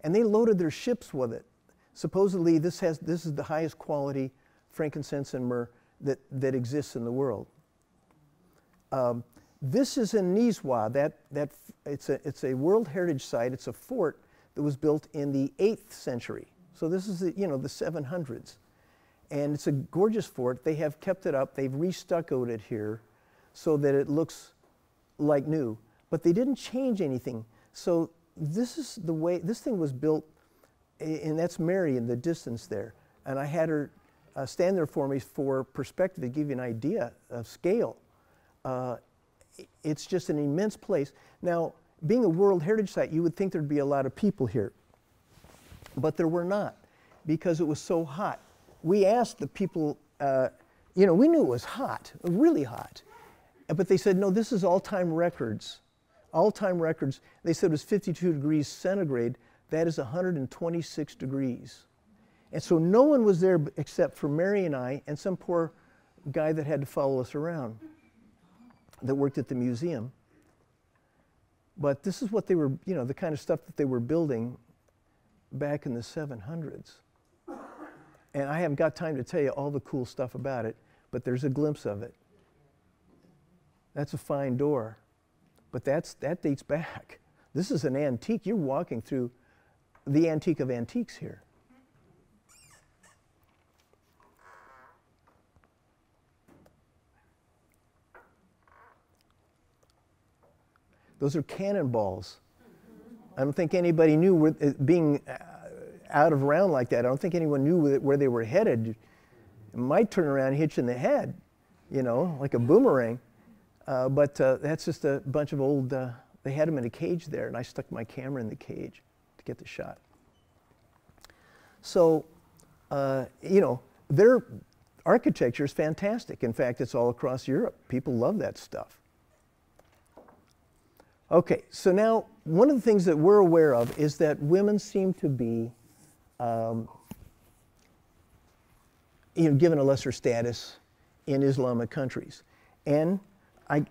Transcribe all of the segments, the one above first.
and they loaded their ships with it. Supposedly, this is the highest quality frankincense and myrrh that exists in the world. This is in Nizwa. It's a World Heritage Site. It's a fort that was built in the 8th century. So this is the 700s. And it's a gorgeous fort. They have kept it up. They've restuccoed it here so that it looks like new. But they didn't change anything. So this is the way this thing was built, and that's Mary in the distance there. And I had her stand there for me for perspective to give you an idea of scale. It's just an immense place. Now, being a World Heritage Site, you would think there'd be a lot of people here. But there were not, because it was so hot. We asked the people, we knew it was hot, really hot. But they said, no, this is all-time records. All-time records. They said it was 52 degrees centigrade. That is 126 degrees. And so no one was there except for Mary and I and some poor guy that had to follow us around that worked at the museum. But this is what they were, the kind of stuff that they were building back in the 700s. And I haven't got time to tell you all the cool stuff about it, but there's a glimpse of it. That's a fine door, but that dates back. This is an antique. You're walking through the antique of antiques here. Those are cannonballs. I don't think anybody knew, being out of round like that, I don't think anyone knew where they were headed. It might turn around and hit you in the head, like a boomerang. But that's just a bunch of old, they had them in a cage there, and I stuck my camera in the cage to get the shot. So, their architecture is fantastic. In fact, it's all across Europe. People love that stuff. Okay, so now one of the things that we're aware of is that women seem to be given a lesser status in Islamic countries. And I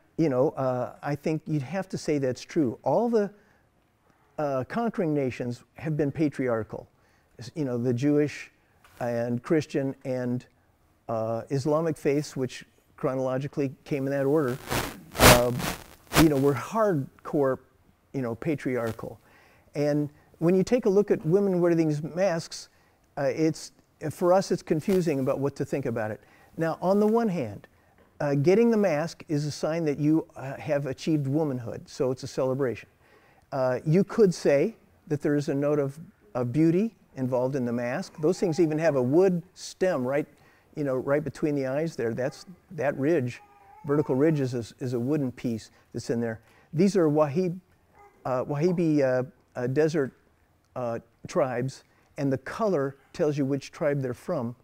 think you'd have to say that's true. All the conquering nations have been patriarchal. The Jewish and Christian and Islamic faiths, which chronologically came in that order, were hardcore, patriarchal. And when you take a look at women wearing these masks, for us it's confusing about what to think about it. Now, on the one hand, getting the mask is a sign that you have achieved womanhood, so it's a celebration. You could say that there is a note of beauty involved in the mask. Those things even have a wood stem right between the eyes there. That ridge, vertical ridge, is a wooden piece that's in there. These are Wahibi desert tribes, and the color tells you which tribe they're from.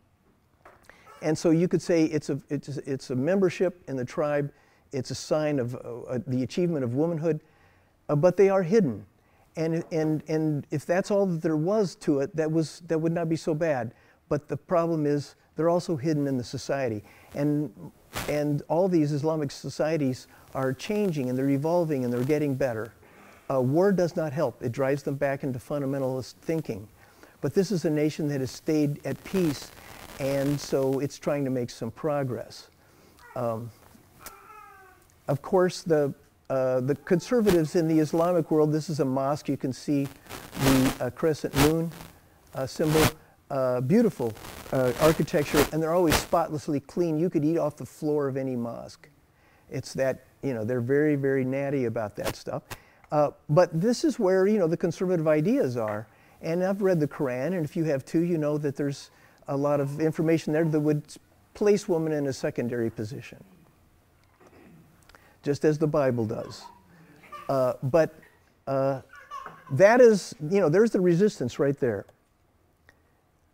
And so you could say it's a membership in the tribe. It's a sign of the achievement of womanhood, but they are hidden. And if that's all that there was to it, that would not be so bad. But the problem is they're also hidden in the society. And all these Islamic societies are changing, and they're evolving, and they're getting better. War does not help. It drives them back into fundamentalist thinking. But this is a nation that has stayed at peace, and so it's trying to make some progress. Of course, the conservatives in the Islamic world, this is a mosque. You can see the crescent moon symbol. Beautiful architecture, and they're always spotlessly clean. You could eat off the floor of any mosque. It's that, they're very, very natty about that stuff. But this is where, the conservative ideas are. And I've read the Quran, and if you have too, you know that there's a lot of information there that would place women in a secondary position, just as the Bible does. But that is, there's the resistance right there.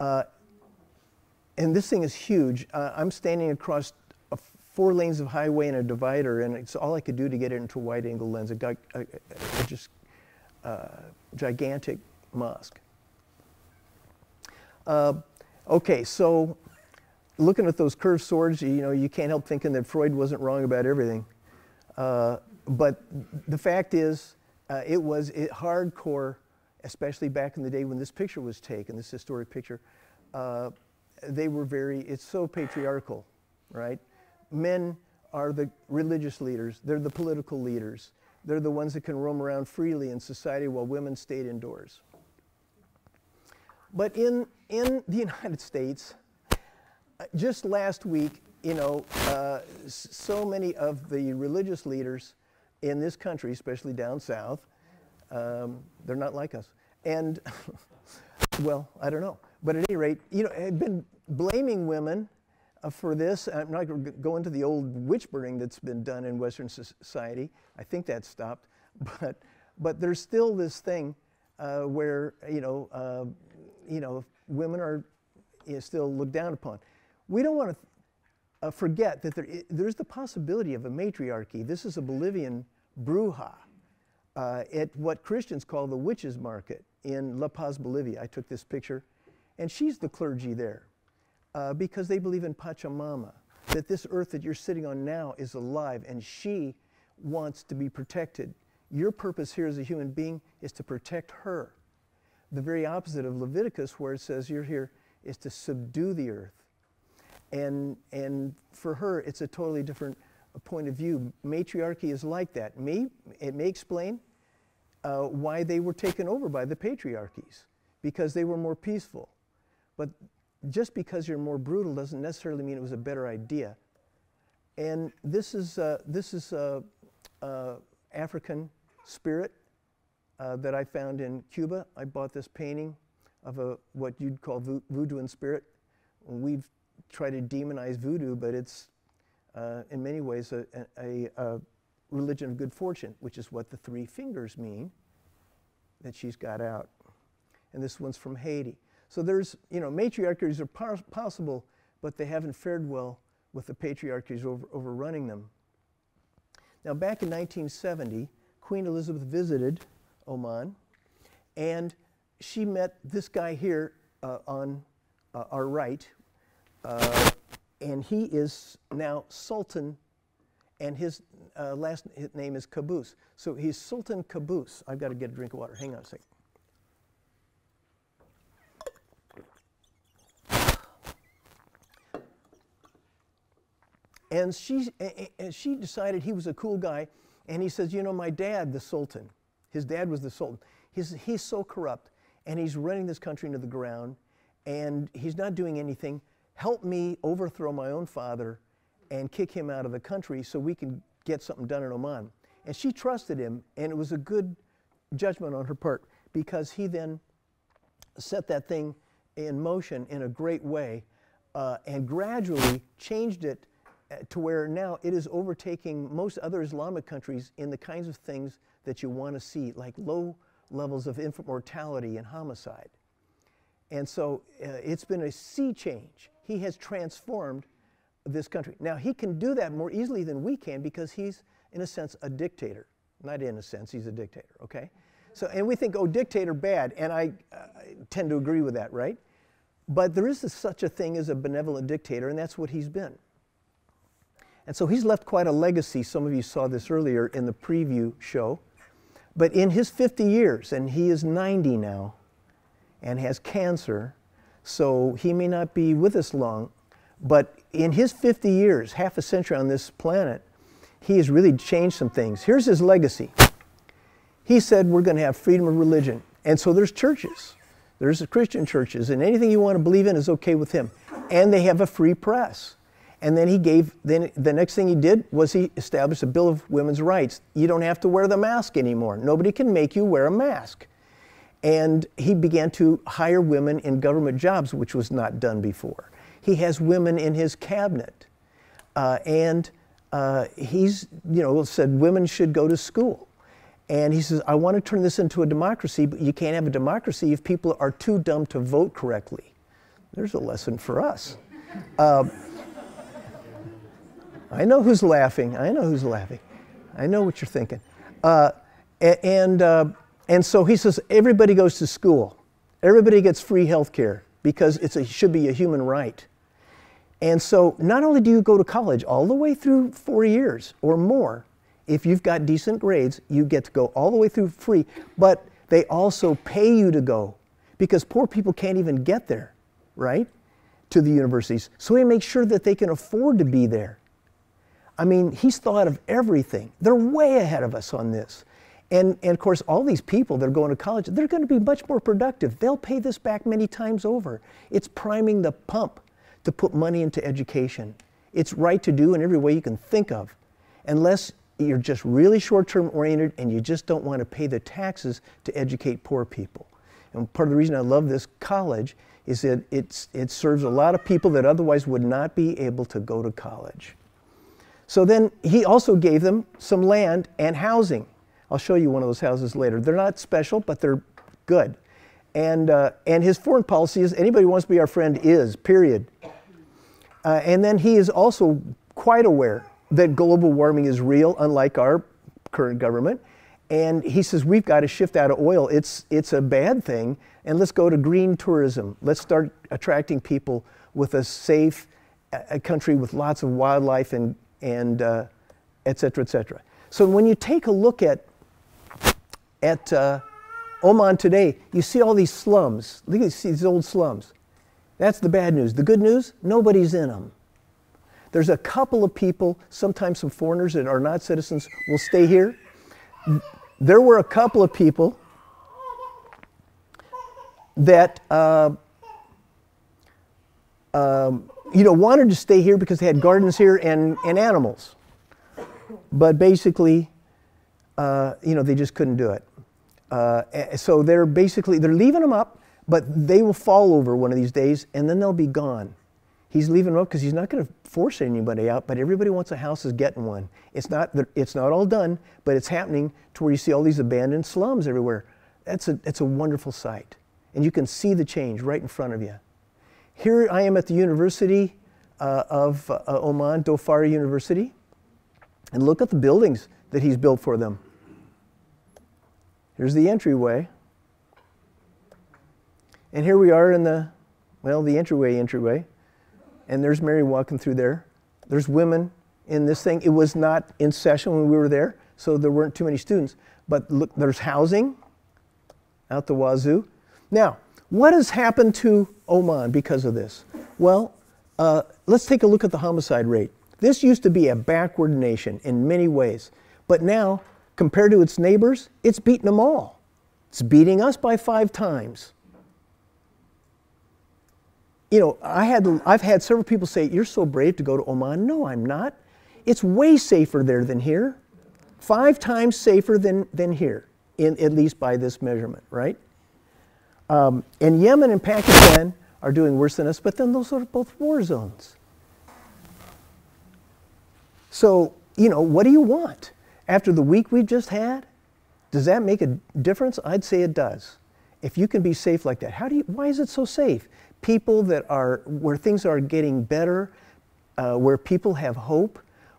And this thing is huge. I'm standing across 4 lanes of highway and a divider, and it's all I could do to get it into a wide-angle lens. It got just gigantic mosque. Okay, so looking at those curved swords, you can't help thinking that Freud wasn't wrong about everything. But the fact is, it was hardcore especially back in the day when this picture was taken, this historic picture, they were it's so patriarchal, right? Men are the religious leaders, they're the political leaders, they're the ones that can roam around freely in society while women stayed indoors. But in the United States, just last week, so many of the religious leaders in this country, especially down south, they're not like us. And, well, I don't know. But at any rate, had been blaming women for this. I'm not going to go into the old witch burning that's been done in Western society. I think that stopped. But there's still this thing where, women are still looked down upon. We don't want to forget that there's the possibility of a matriarchy. This is a Bolivian bruja at what Christians call the witches' market in La Paz, Bolivia. I took this picture, and she's the clergy there because they believe in Pachamama, that this earth that you're sitting on now is alive, and she wants to be protected. Your purpose here as a human being is to protect her. The very opposite of Leviticus, where it says you're here, is to subdue the earth. And for her, it's a totally different point of view. Matriarchy is like that. It may explain why they were taken over by the patriarchies, because they were more peaceful. But just because you're more brutal doesn't necessarily mean it was a better idea. And this is African spirit that I found in Cuba. I bought this painting of what you'd call voodoo spirit. We've tried to demonize voodoo, but it's in many ways a religion of good fortune, which is what the three fingers mean that she's got out. And this one's from Haiti. So there's, matriarchies are possible, but they haven't fared well with the patriarchies overrunning them. Now, back in 1970, Queen Elizabeth visited Oman, and she met this guy here on our right, and he is now Sultan, and his last name is Qaboos. So he's Sultan Qaboos. I've got to get a drink of water. Hang on a second. And she decided he was a cool guy, and he says, my dad, the Sultan, his dad was the Sultan. He's so corrupt, and he's running this country into the ground, and he's not doing anything. Help me overthrow my own father and kick him out of the country so we can get something done in Oman. And she trusted him, and it was a good judgment on her part, because he then set that thing in motion in a great way and gradually changed it to where now it is overtaking most other Islamic countries in the kinds of things that you want to see, like low levels of infant mortality and homicide. And so it's been a sea change. He has transformed this country. Now, he can do that more easily than we can because he's, in a sense, a dictator. Not in a sense, he's a dictator, okay? So, and we think, oh, dictator bad, and I tend to agree with that, right? But there is such a thing as a benevolent dictator, and that's what he's been. And so he's left quite a legacy. Some of you saw this earlier in the preview show. But in his 50 years, and he is 90 now, and has cancer, so he may not be with us long, but in his 50 years, half a century on this planet, he has really changed some things. Here's his legacy. He said we're going to have freedom of religion. And so there's churches. There's Christian churches, and anything you want to believe in is okay with him. And they have a free press. And then the next thing he did was he established a Bill of Women's Rights. You don't have to wear the mask anymore. Nobody can make you wear a mask. And he began to hire women in government jobs, which was not done before. He has women in his cabinet. He's, said women should go to school. And he says, I want to turn this into a democracy, but you can't have a democracy if people are too dumb to vote correctly. There's a lesson for us. I know who's laughing. I know who's laughing. I know what you're thinking. And so he says everybody goes to school. Everybody gets free health care because it should be a human right. And so not only do you go to college all the way through 4 years or more, if you've got decent grades, you get to go all the way through free. But they also pay you to go because poor people can't even get there, right, to the universities. So he makes sure that they can afford to be there. I mean, he's thought of everything. They're way ahead of us on this. And of course, all these people that are going to college, they're going to be much more productive. They'll pay this back many times over. It's priming the pump to put money into education. It's right to do in every way you can think of, unless you're just really short-term oriented and you just don't want to pay the taxes to educate poor people. And part of the reason I love this college is that it serves a lot of people that otherwise would not be able to go to college. So then he also gave them some land and housing. I'll show you one of those houses later. They're not special, but they're good. And his foreign policy is anybody who wants to be our friend is, period. And then he is also quite aware that global warming is real, unlike our current government. And he says, we've got to shift out of oil. It's a bad thing, and let's go to green tourism. Let's start attracting people with a safe country with lots of wildlife and et cetera, et cetera. So when you take a look at Oman today, you see all these slums. Look at these old slums. That's the bad news. The good news, nobody's in them. There's a couple of people, sometimes some foreigners that are not citizens, will stay here. There were a couple of people that wanted to stay here because they had gardens here and animals. But basically, they just couldn't do it. So they're leaving them up, but they will fall over one of these days, and then they'll be gone. He's leaving them up because he's not going to force anybody out, but everybody wants a house is getting one. It's not all done, but it's happening to where you see all these abandoned slums everywhere. It's a wonderful sight. And you can see the change right in front of you. Here I am at the University of Oman, Dhofar University. And look at the buildings that he's built for them. Here's the entryway. And here we are in the entryway. And there's Mary walking through there. There's women in this thing. It was not in session when we were there, so there weren't too many students. But look, there's housing out the wazoo. Now, what has happened to Oman because of this? Well, let's take a look at the homicide rate. This used to be a backward nation in many ways. But now, compared to its neighbors, it's beaten them all. It's beating us by 5 times. I've had several people say, you're so brave to go to Oman. No, I'm not. It's way safer there than here. 5 times safer than here, at least by this measurement, right? And Yemen and Pakistan are doing worse than us, but then those are both war zones. So, what do you want? After the week we've just had, does that make a difference? I'd say it does. If you can be safe like that, why is it so safe? People where things are getting better, where people have hope,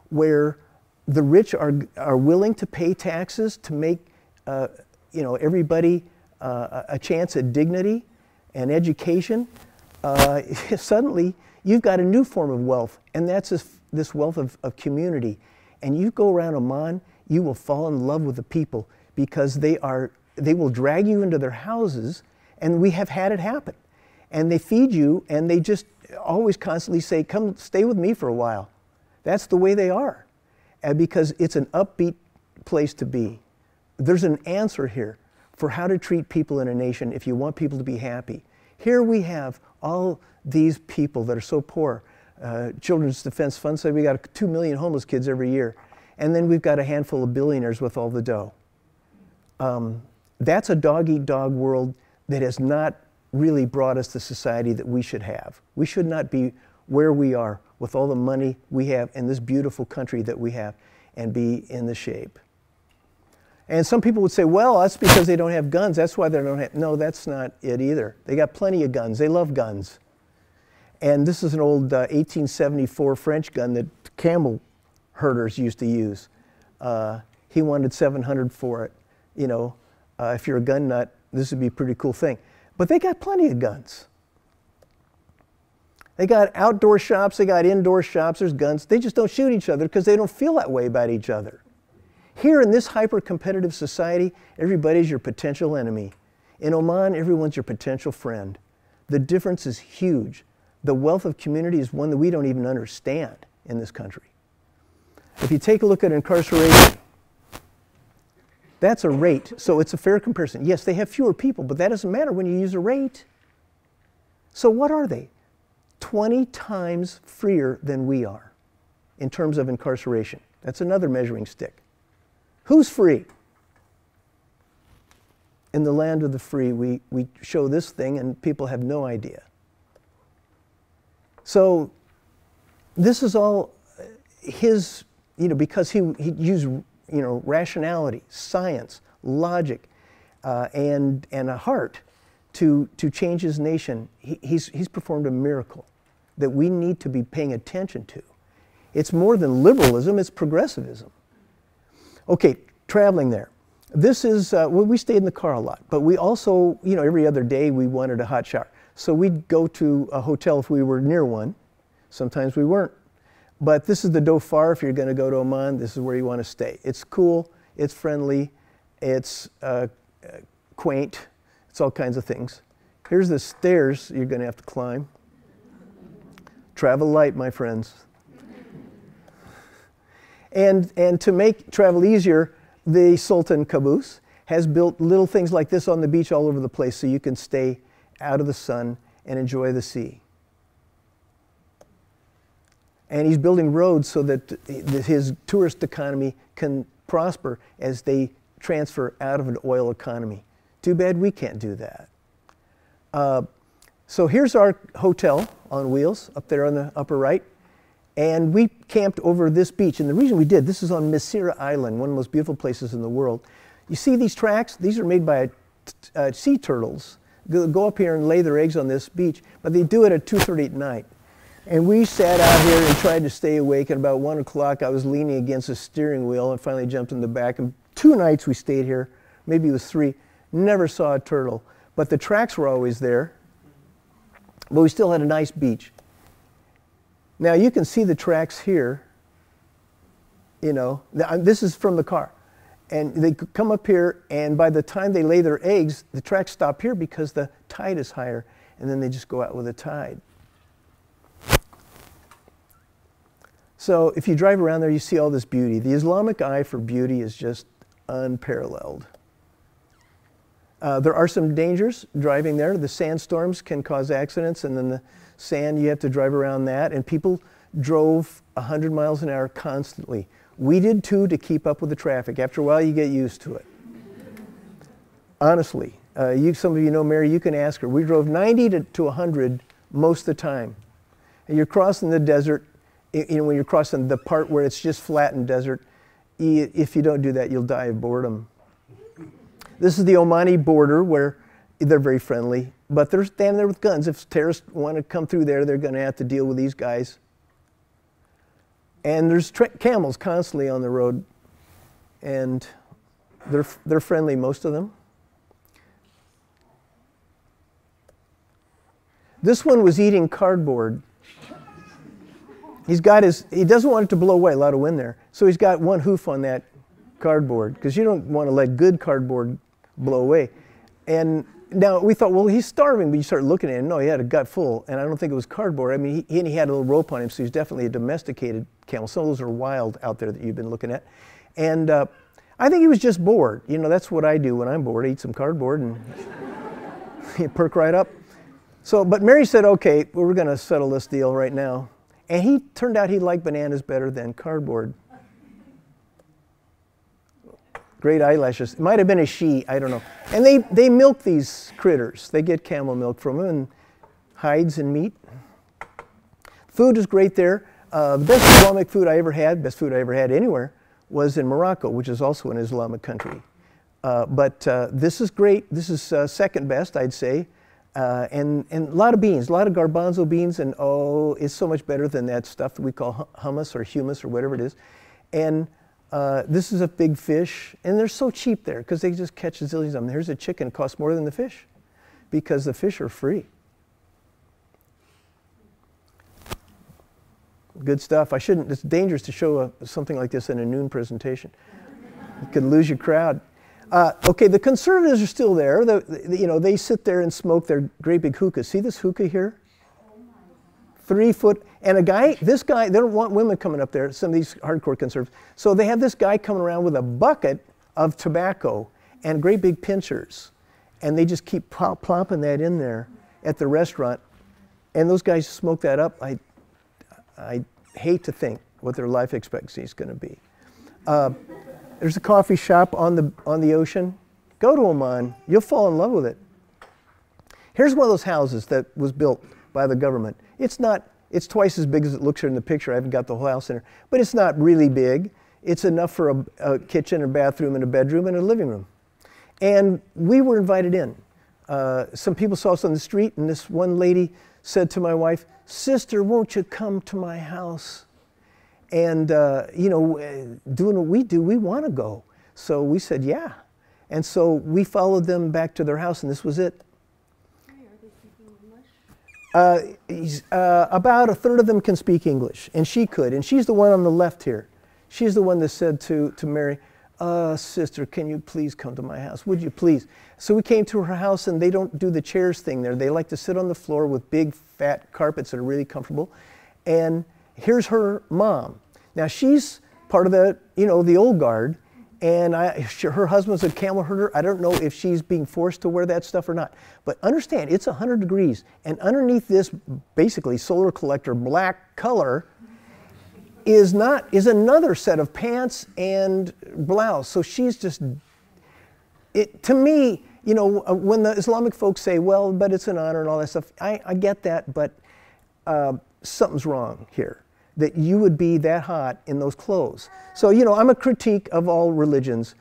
where the rich are willing to pay taxes to make everybody a chance at dignity and education, suddenly you've got a new form of wealth, and that's this wealth of community. And you go around Oman, you will fall in love with the people because they will drag you into their houses, and we have had it happen. And they feed you, and they just always constantly say, come stay with me for a while. That's the way they are, because it's an upbeat place to be. There's an answer here for how to treat people in a nation if you want people to be happy. Here we have all these people that are so poor. Children's Defense Fund said we got 2 million homeless kids every year. And then we've got a handful of billionaires with all the dough. That's a dog-eat-dog world that has not really brought us the society that we should have. We should not be where we are with all the money we have in this beautiful country that we have and be in the shape. And some people would say, well, that's because they don't have guns. That's why they don't have. No, that's not it either. They got plenty of guns. They love guns. And this is an old 1874 French gun that camel herders used to use. He wanted $700 for it. If you're a gun nut, this would be a pretty cool thing. But they got plenty of guns. They got outdoor shops, they got indoor shops, there's guns. They just don't shoot each other because they don't feel that way about each other. Here in this hyper-competitive society, everybody's your potential enemy. In Oman, everyone's your potential friend. The difference is huge. The wealth of community is one that we don't even understand in this country. If you take a look at incarceration, that's a rate, so it's a fair comparison. Yes, they have fewer people, but that doesn't matter when you use a rate. So what are they? 20 times freer than we are in terms of incarceration. That's another measuring stick. Who's free? In the land of the free, we show this thing and people have no idea. So this is all his, because he used, rationality, science, logic, and a heart to change his nation. He's performed a miracle that we need to be paying attention to. It's more than liberalism, it's progressivism. Okay, traveling there. This is, we stayed in the car a lot, but we also, every other day we wanted a hot shower. So we'd go to a hotel if we were near one. Sometimes we weren't. But this is the Dhofar. If you're going to go to Oman, this is where you want to stay. It's cool, it's friendly, it's quaint, it's all kinds of things. Here's the stairs you're going to have to climb. Travel light, my friends. And to make travel easier, the Sultan Qaboos has built little things like this on the beach all over the place so you can stay out of the sun and enjoy the sea. And he's building roads so that his tourist economy can prosper as they transfer out of an oil economy. Too bad we can't do that. So here's our hotel on wheels up there on the upper right. And we camped over this beach. And the reason we did, this is on Masira Island, one of the most beautiful places in the world. You see these tracks? These are made by sea turtles. They'll go up here and lay their eggs on this beach, but they do it at 2:30 at night. And we sat out here and tried to stay awake. At about 1 o'clock, I was leaning against the steering wheel and finally jumped in the back. And 2 nights we stayed here, maybe it was 3, never saw a turtle. But the tracks were always there, but we still had a nice beach. Now you can see the tracks here, this is from the car. And they come up here, and by the time they lay their eggs, the tracks stop here because the tide is higher, and then they just go out with the tide. So if you drive around there, you see all this beauty. The Islamic eye for beauty is just unparalleled. There are some dangers driving there. The sandstorms can cause accidents, and then the sand, you have to drive around that. And people drove 100 miles an hour constantly. We did too, to keep up with the traffic. After a while, you get used to it. Honestly, some of you know Mary, you can ask her. We drove 90 to 100 most of the time. And you're crossing the desert, when you're crossing the part where it's just flat and desert, if you don't do that, you'll die of boredom. This is the Omani border where they're very friendly, but they're standing there with guns. If terrorists want to come through there, they're going to have to deal with these guys. And there's camels constantly on the road, and they're friendly, most of them. This one was eating cardboard. He doesn't want it to blow away, a lot of wind there. So he's got one hoof on that cardboard, because you don't want to let good cardboard blow away. And now we thought, well, he's starving, but you start looking at him. No, he had a gut full, and I don't think it was cardboard. I mean, he had a little rope on him, so he's definitely a domesticated camel. Some of those are wild out there that you've been looking at. And I think he was just bored. That's what I do when I'm bored. I eat some cardboard and you perk right up. So, but Mary said, okay, we're going to settle this deal right now. And he turned out he liked bananas better than cardboard. Great eyelashes. It might have been a she, I don't know. And they milk these critters. They get camel milk from them, and hides and meat. Food is great there. The best Islamic food I ever had, best food I ever had anywhere, was in Morocco, which is also an Islamic country. But this is great. This is second best, I'd say. And a lot of beans, a lot of garbanzo beans, and it's so much better than that stuff that we call hummus or humus or whatever it is. And this is a big fish, and they're so cheap there because they just catch zillions of them. Here's a chicken, it costs more than the fish because the fish are free. Good stuff. It's dangerous to show something like this in a noon presentation. You could lose your crowd. Okay, the conservatives are still there. You know, they sit there and smoke their great big hookahs. See this hookah here? 3 foot. And this guy, they don't want women coming up there, some of these hardcore conservatives. So they have this guy coming around with a bucket of tobacco and great big pincers. And they just keep plopping that in there at the restaurant. And those guys smoke that up. I hate to think what their life expectancy is going to be. There's a coffee shop on the ocean. Go to Oman. You'll fall in love with it. Here's one of those houses that was built by the government. It's twice as big as it looks here in the picture. I haven't got the whole house in there. But it's not really big. It's enough for a kitchen, a bathroom, and a bedroom, and a living room. And we were invited in. Some people saw us on the street, and this one lady said to my wife, "Sister, won't you come to my house?" And, you know, doing what we do, we want to go. So we said, yeah. And so we followed them back to their house, and this was it. About a third of them can speak English, and she could. And she's the one on the left here. She's the one that said to Mary, "Sister, can you please come to my house? Would you please?" So we came to her house, and they don't do the chairs thing there. They like to sit on the floor with big, fat carpets that are really comfortable. And here's her mom. Now, she's part of the, you know, the old guard. And her husband's a camel herder. I don't know if she's being forced to wear that stuff or not. But understand, it's 100 degrees. And underneath this, basically, solar collector black color is another set of pants and blouse. So she's just, to me, you know, when the Islamic folks say, well, but it's an honor and all that stuff, I get that, but something's wrong here, that you would be that hot in those clothes. So, you know, I'm a critique of all religions,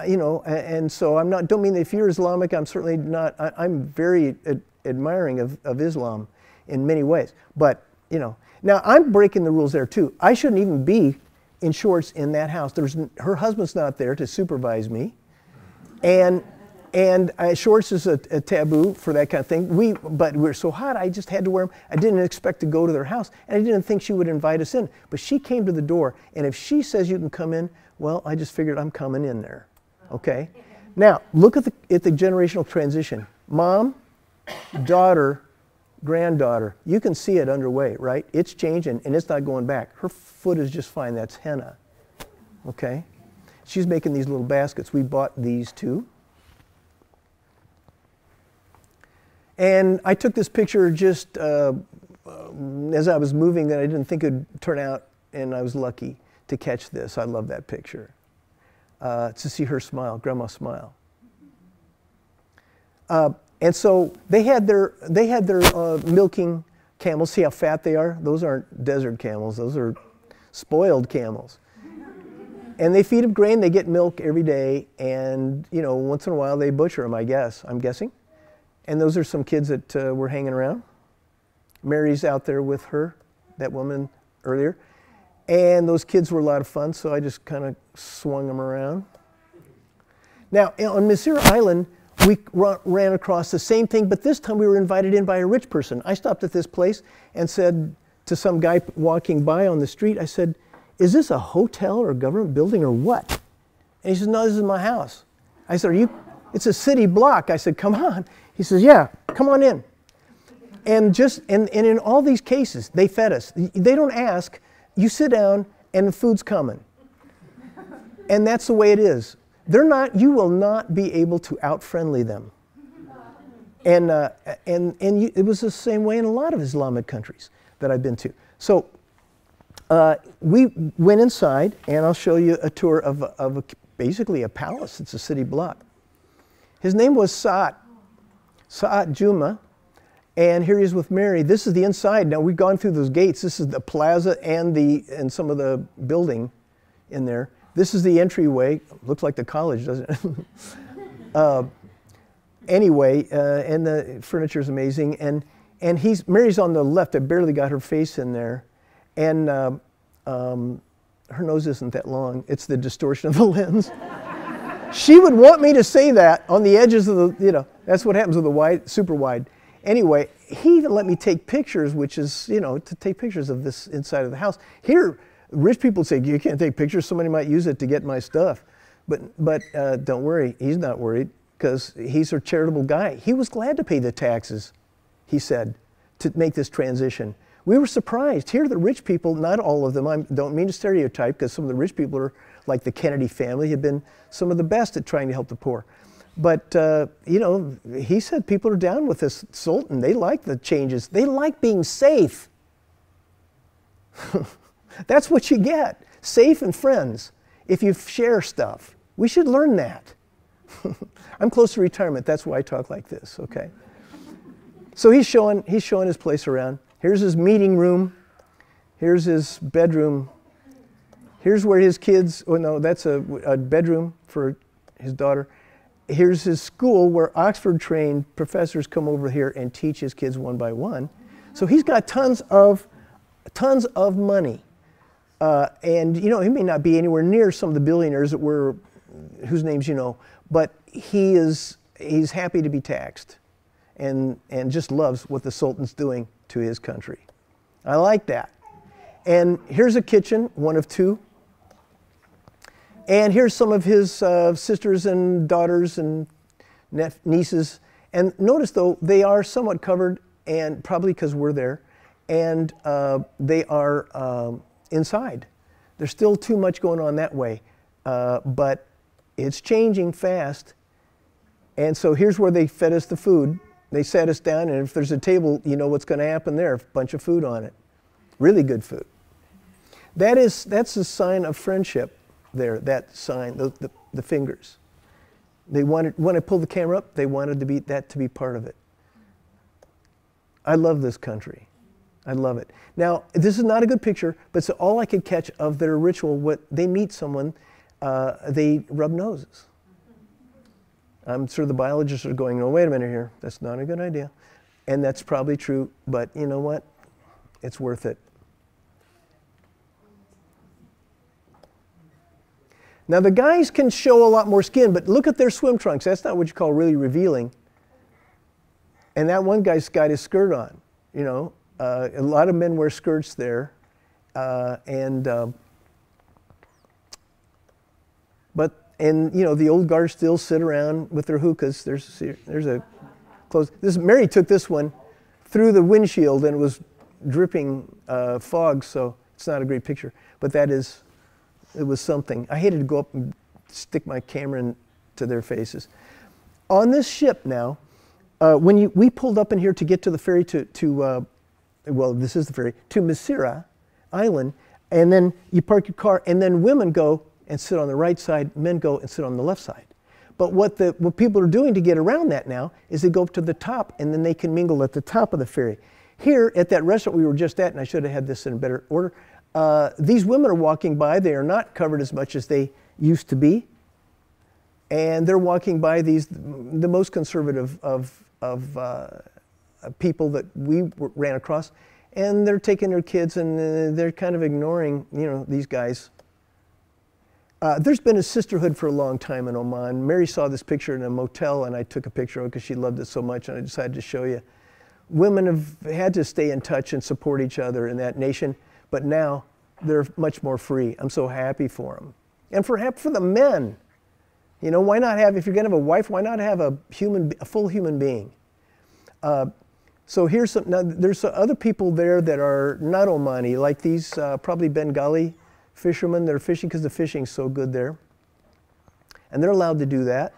you know, and so don't mean that if you're Islamic, I'm certainly not, I'm very admiring of Islam in many ways. But, you know, now I'm breaking the rules there too. I shouldn't even be in shorts in that house. Her husband's not there to supervise me. And shorts is a taboo for that kind of thing. But we were so hot, I just had to wear them. I didn't expect to go to their house, and I didn't think she would invite us in. But she came to the door, and if she says you can come in, well, I just figured I'm coming in there. Okay? Now, look at the generational transition. Mom, daughter, granddaughter. You can see it underway, right? It's changing, and it's not going back. Her foot is just fine. That's henna. Okay? She's making these little baskets. We bought these too. And I took this picture just as I was moving that I didn't think it would turn out, and I was lucky to catch this. I love that picture. To see her smile, Grandma smile. And so they had their milking camels. See how fat they are? Those aren't desert camels. Those are spoiled camels. And they feed them grain. They get milk every day. And, you know, once in a while they butcher them, I'm guessing. And those are some kids that were hanging around. Mary's out there with her, that woman earlier. And those kids were a lot of fun, so I just kind of swung them around. Now, on Masira Island, we ran across the same thing, but this time we were invited in by a rich person. I stopped at this place and said to some guy walking by on the street, I said, "Is this a hotel or a government building or what?" And he says, "No, this is my house." I said, "It's a city block." I said, "Come on." He says, "Yeah, come on in." And in all these cases, they fed us. They don't ask. You sit down and the food's coming. And that's the way it is. You will not be able to out-friendly them. And it was the same way in a lot of Islamic countries that I've been to. So we went inside, and I'll show you a tour of basically a palace. It's a city block. His name was Sa'at Juma, and here he is with Mary. This is the inside. Now, we've gone through those gates. This is the plaza and some of the building in there. This is the entryway. Looks like the college, doesn't it? Anyway, and the furniture is amazing. And Mary's on the left. I barely got her face in there. And her nose isn't that long. It's the distortion of the lens. She would want me to say that on the edges of the, you know, that's what happens with the wide, super wide. Anyway, he even let me take pictures, which is, you know, to take pictures of this inside of the house. Here, rich people say, you can't take pictures, somebody might use it to get my stuff. But don't worry, he's not worried because he's a charitable guy. He was glad to pay the taxes, he said, to make this transition. We were surprised. Here, the rich people, not all of them, I don't mean to stereotype, because some of the rich people are like the Kennedy family, have been some of the best at trying to help the poor. But, you know, he said people are down with this Sultan. They like the changes. They like being safe. That's what you get, safe and friends, if you share stuff. We should learn that. I'm close to retirement. That's why I talk like this, okay? So he's showing his place around. Here's his meeting room. Here's his bedroom. Here's where his kids, oh no, that's a bedroom for his daughter. Here's his school where Oxford-trained professors come over here and teach his kids one by one. So he's got tons of money. And you know, he may not be anywhere near some of the billionaires that whose names you know, but he's happy to be taxed and just loves what the Sultan's doing to his country. I like that. And here's a kitchen, one of two. And here's some of his sisters and daughters and nieces. And notice, though, they are somewhat covered, and probably because we're there, and they are inside. There's still too much going on that way, but it's changing fast. And so here's where they fed us the food. They sat us down, and if there's a table, you know what's going to happen there, a bunch of food on it. Really good food. That's a sign of friendship there, that sign, the fingers. They wanted, when I pulled the camera up, they wanted that to be part of it. I love this country. I love it. Now, this is not a good picture, but it's all I could catch of their ritual. What they meet someone, they rub noses. I'm sure the biologists are going, no, wait a minute here. That's not a good idea. And that's probably true, but you know what? It's worth it. Now, the guys can show a lot more skin, but look at their swim trunks. That's not what you call really revealing. And that one guy's got his skirt on, you know. A lot of men wear skirts there. And you know, the old guard still sit around with their hookahs. There's a close. Mary took this one through the windshield, and it was dripping fog, so it's not a great picture. But it was something. I hated to go up and stick my camera into their faces. On this ship now, when we pulled up in here to get to the ferry well, this is the ferry, to Masira Island, and then you park your car, and then women go and sit on the right side, men go and sit on the left side. But what people are doing to get around that now is they go up to the top, and then they can mingle at the top of the ferry. Here at that restaurant we were just at, and I should have had this in better order, these women are walking by. They are not covered as much as they used to be. And they're walking by the most conservative of people that we ran across. And they're taking their kids, and they're kind of ignoring, you know, these guys. There's been a sisterhood for a long time in Oman. Mary saw this picture in a motel, and I took a picture of it because she loved it so much, and I decided to show you. Women have had to stay in touch and support each other in that nation, but now they're much more free. I'm so happy for them. And for the men. You know, why not have, if you're going to have a wife, why not have a full human being? So here's now there's other people there that are not Omani, like these probably Bengali fishermen that are fishing because the fishing's so good there. And they're allowed to do that.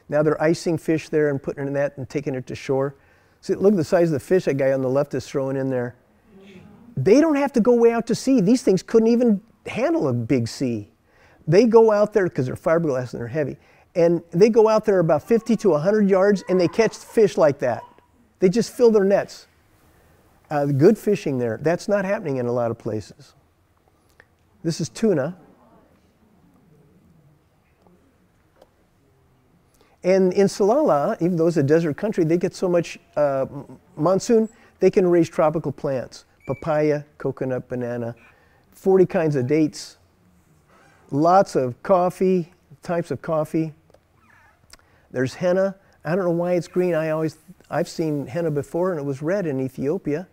Now they're icing fish there and putting it in that and taking it to shore. See, look at the size of the fish that guy on the left is throwing in there. They don't have to go way out to sea. These things couldn't even handle a big sea. They go out there, because they're fiberglass and they're heavy, and they go out there about 50 to 100 yards and they catch fish like that. They just fill their nets. Good fishing there. That's not happening in a lot of places. This is tuna. And in Salalah, even though it's a desert country, they get so much monsoon, they can raise tropical plants. Papaya, coconut, banana, 40 kinds of dates, lots of coffee, types of coffee. There's henna. I don't know why it's green. I've seen henna before, and it was red in Ethiopia.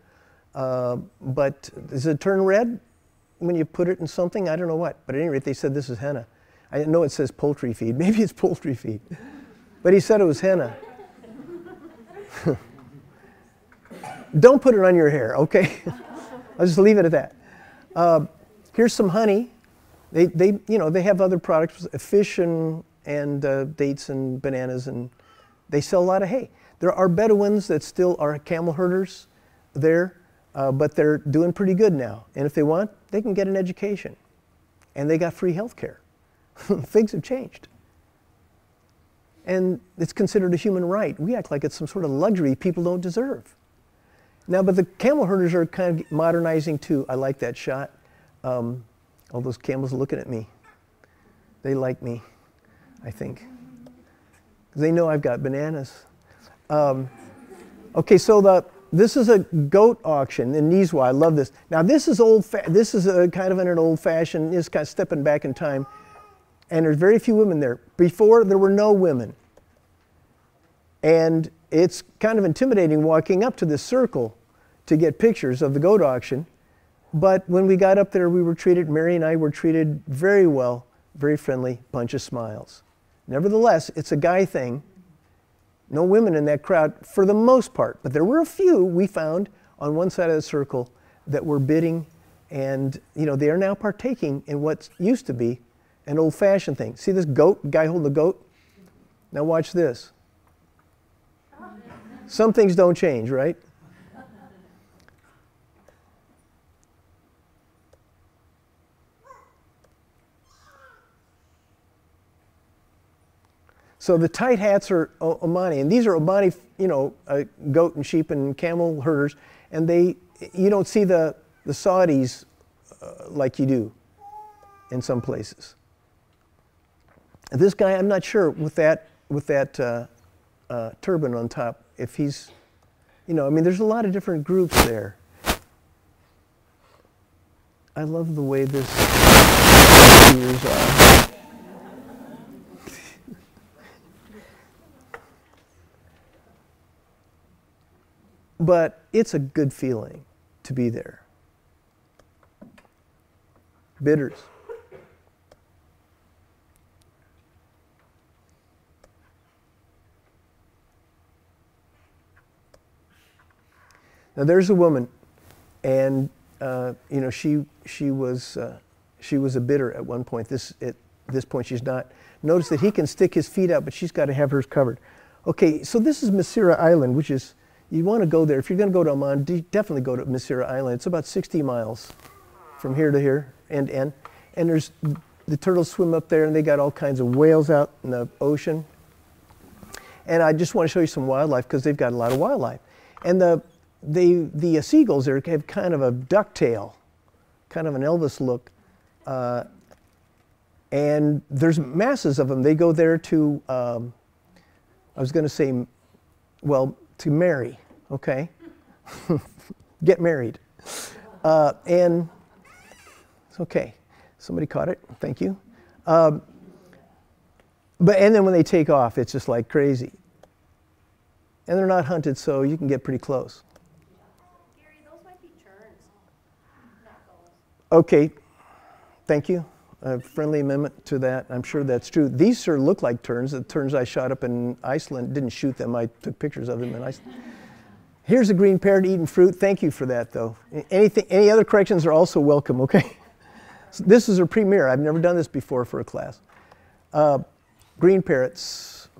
But does it turn red when you put it in something? I don't know what. But at any rate, they said this is henna. I know it says poultry feed. Maybe it's poultry feed. But he said it was henna. Don't put it on your hair, okay? I'll just leave it at that. Here's some honey. They have other products, fish and dates and bananas, and they sell a lot of hay. There are Bedouins that still are camel herders there, but they're doing pretty good now. And if they want, they can get an education. And they got free health care. Things have changed. And it's considered a human right. We act like it's some sort of luxury people don't deserve. Now, but the camel herders are kind of modernizing too. I like that shot. All those camels looking at me. They like me, I think. They know I've got bananas. Okay, so this is a goat auction in Nizwa. I love this. Now this is this is a kind of an old-fashioned. It's kind of stepping back in time, and there's very few women there. Before there were no women, and it's kind of intimidating walking up to this circle to get pictures of the goat auction. But when we got up there, we were treated. Mary and I were treated very well, very friendly, bunch of smiles. Nevertheless, it's a guy thing. No women in that crowd for the most part, but there were a few we found on one side of the circle that were bidding, and they are now partaking in what used to be an old-fashioned thing. See this goat, guy holding the goat? Now watch this. Some things don't change, right? So the tight hats are Omani, and these are Omani, goat and sheep and camel herders, and you don't see the Saudis like you do in some places. This guy, I'm not sure with that turban on top, if he's, there's a lot of different groups there. I love the way this ears are. But it's a good feeling to be there. Bidders. Now there's a woman, and she was a bidder at one point. At this point she's not. Notice that he can stick his feet out, but she's got to have hers covered. Okay, so this is Masira Island, which is. You want to go there. If you're going to go to Oman, definitely go to Masira Island. It's about 60 miles from here to here, end to end. And the turtles swim up there, and they got all kinds of whales out in the ocean. And I just want to show you some wildlife because they've got a lot of wildlife. And the seagulls there have kind of a ducktail, kind of an Elvis look. And there's masses of them. They go there to, I was going to say, well, to marry, okay? Get married. And it's okay. Somebody caught it. Thank you. And then when they take off, it's just like crazy. And they're not hunted, so you can get pretty close. Gary, those might be terns, not gulls. Okay. Thank you. A friendly amendment to that. I'm sure that's true. These sure look like terns. The terns I shot up in Iceland, didn't shoot them. I took pictures of them in Iceland. Here's a green parrot eating fruit. Thank you for that, though. Any other corrections are also welcome, okay? So this is a premiere. I've never done this before for a class. Green parrots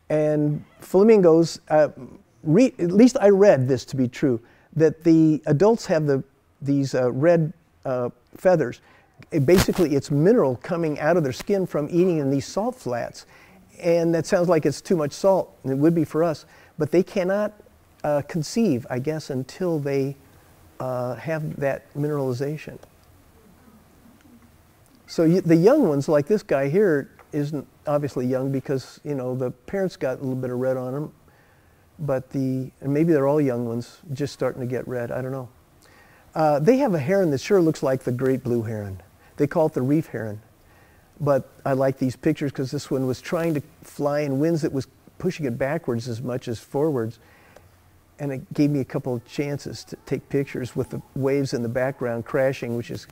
and flamingos. At least I read this to be true, that the adults have these red feathers. Basically, it's mineral coming out of their skin from eating in these salt flats. And that sounds like it's too much salt, and it would be for us. But they cannot conceive, I guess, until they have that mineralization. So the young ones, like this guy here, isn't obviously young because, the parents got a little bit of red on them. But and maybe they're all young ones, just starting to get red. I don't know. They have a heron that sure looks like the great blue heron. They call it the reef heron. But I like these pictures because this one was trying to fly in winds that was pushing it backwards as much as forwards. And it gave me a couple of chances to take pictures with the waves in the background crashing, which is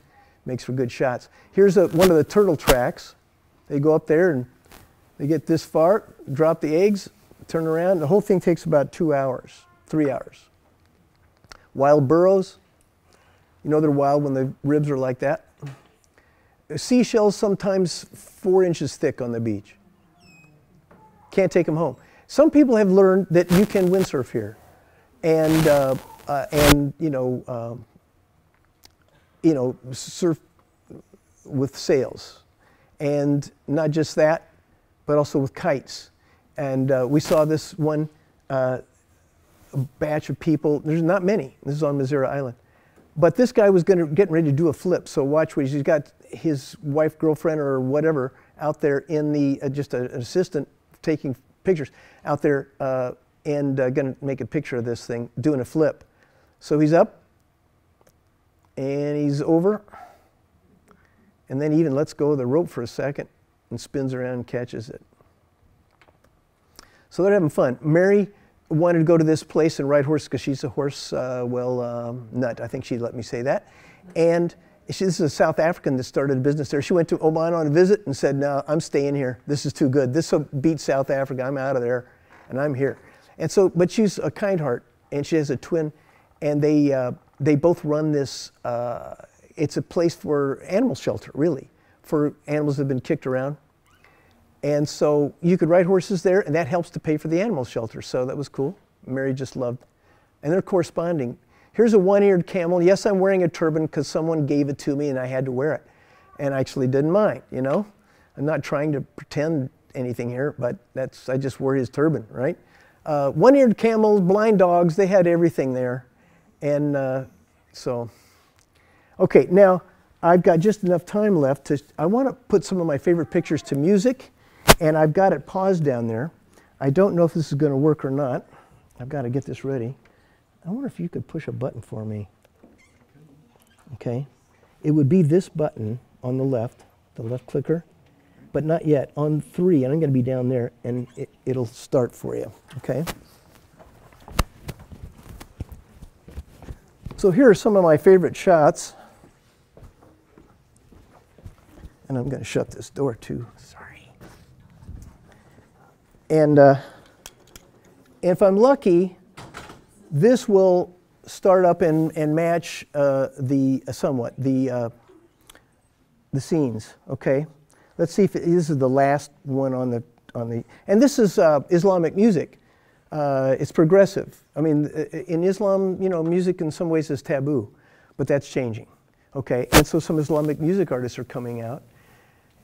Makes for good shots. Here's one of the turtle tracks. They go up there and they get this far, drop the eggs, turn around. The whole thing takes about 2 hours, 3 hours. Wild burros, you know they're wild when the ribs are like that. Seashells sometimes 4 inches thick on the beach. Can't take them home. Some people have learned that you can windsurf here, and surf with sails, and not just that, but also with kites. And we saw this one batch of people. There's not many. This is on Madeira Island. But this guy was getting ready to do a flip. So watch what he's got his wife, girlfriend, or whatever out there in the, just an assistant taking pictures out there and going to make a picture of this thing, doing a flip. So he's up and he's over. And then he even lets go of the rope for a second and spins around and catches it. So they're having fun. Mary wanted to go to this place and ride horses because she's a horse, nut. I think she'd let me say that. And this is a South African that started a business there. She went to Oman on a visit and said, no, I'm staying here. This is too good. This will beat South Africa. I'm out of there, and I'm here. And so, but she's a kind heart, and she has a twin, and they both run this, it's a place for animal shelter, really, for animals that have been kicked around. And so you could ride horses there, and that helps to pay for the animal shelter. So that was cool. Mary just loved. And they're corresponding. Here's a one-eared camel. Yes, I'm wearing a turban because someone gave it to me and I had to wear it. And I actually didn't mind, you know. I'm not trying to pretend anything here, but I just wore his turban, right? One-eared camels, blind dogs, they had everything there. And okay, now I've got just enough time left I want to put some of my favorite pictures to music. And I've got it paused down there. I don't know if this is going to work or not. I've got to get this ready. I wonder if you could push a button for me. Okay. It would be this button on the left clicker, but not yet. On 3, and I'm going to be down there, and it'll start for you. Okay. So here are some of my favorite shots. And I'm going to shut this door too. Sorry. And if I'm lucky, this will start up and match the scenes. Okay, let's see if this is the last one on the. And this is Islamic music. It's progressive. I mean, in Islam, you know, music in some ways is taboo, but that's changing. Okay, and so some Islamic music artists are coming out,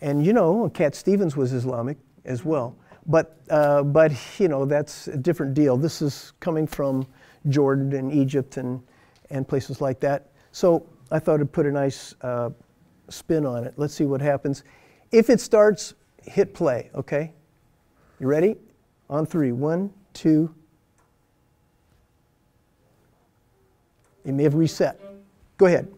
and you know, Cat Stevens was Islamic as well. But you know, that's a different deal. This is coming from Jordan and Egypt and places like that. So I thought I'd put a nice spin on it. Let's see what happens. If it starts, hit play, okay? You ready? On 3. 1, 2. It may have reset. Go ahead.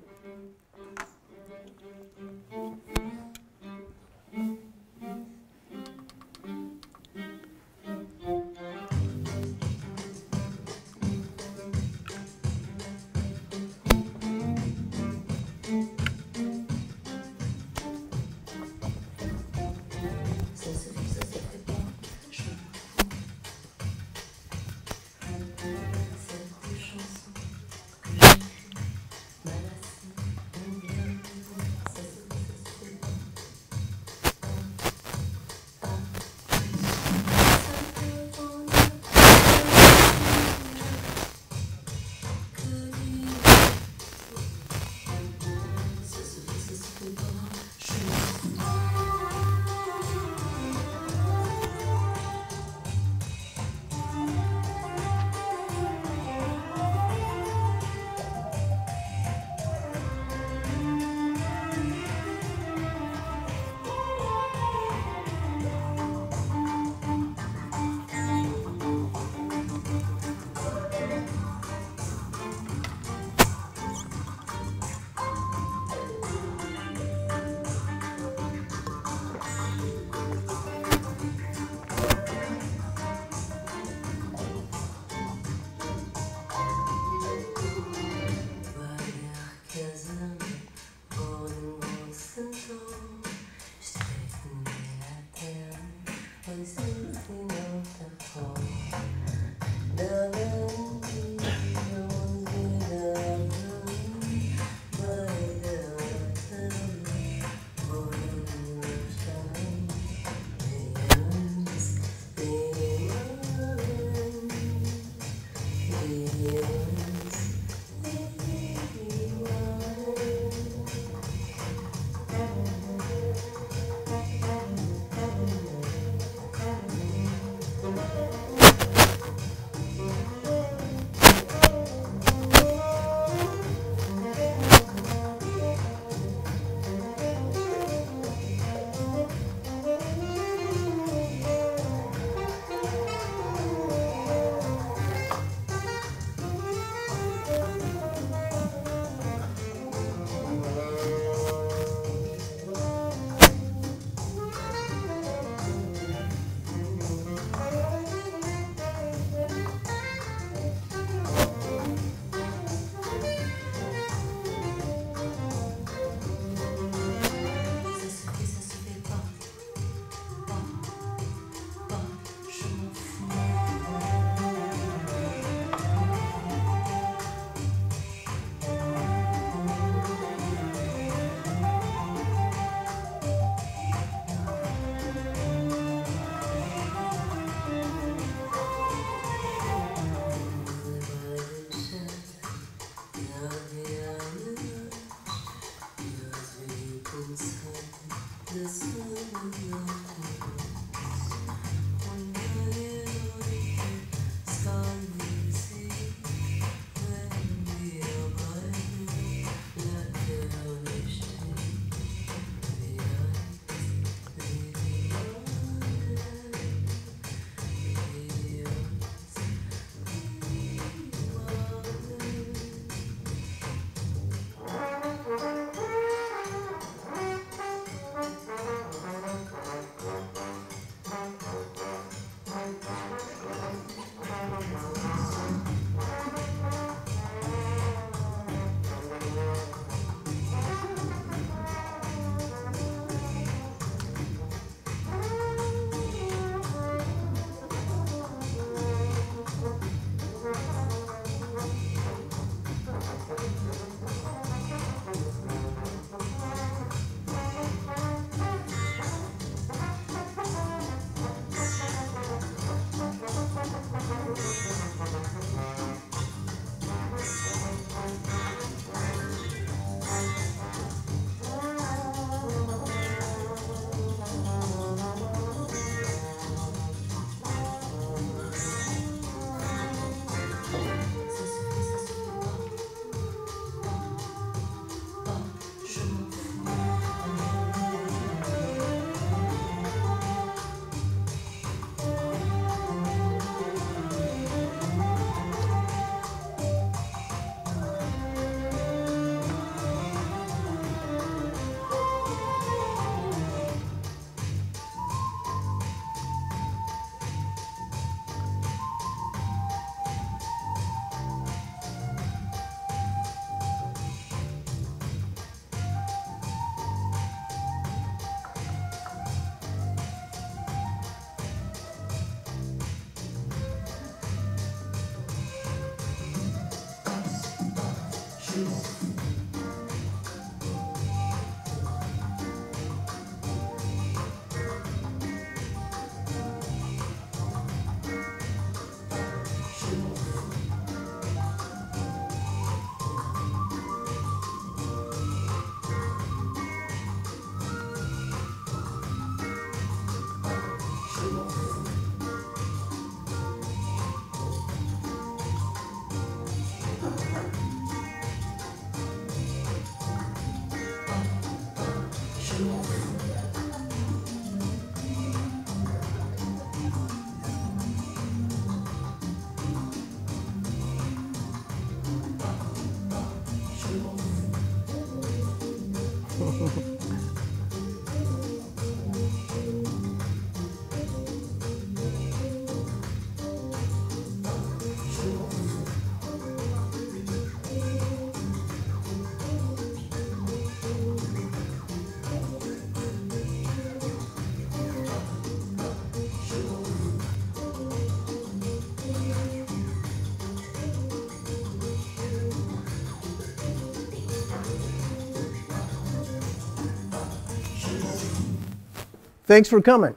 Thanks for coming.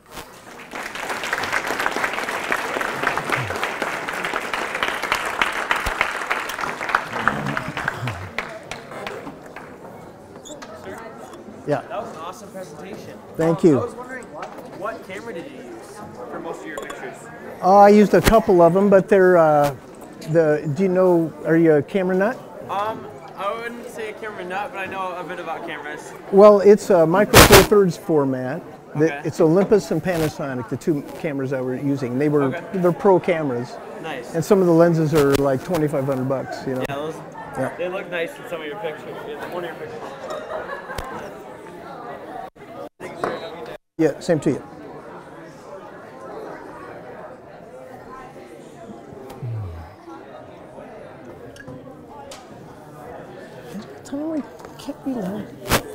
Yeah. That was an awesome presentation. Thank you. I was wondering, what camera did you use for most of your pictures? I used a couple of them, but they're do you know? Are you a camera nut? I wouldn't say a camera nut, but I know a bit about cameras. Well, it's a Micro Four Thirds format. Okay. It's Olympus and Panasonic, the two cameras I were using. They're pro cameras, Nice. and some of the lenses are like $2,500. You know. Yeah, those. Yeah. They look nice in some of your pictures. One of your pictures. Yeah. Same to you. Can't be loud.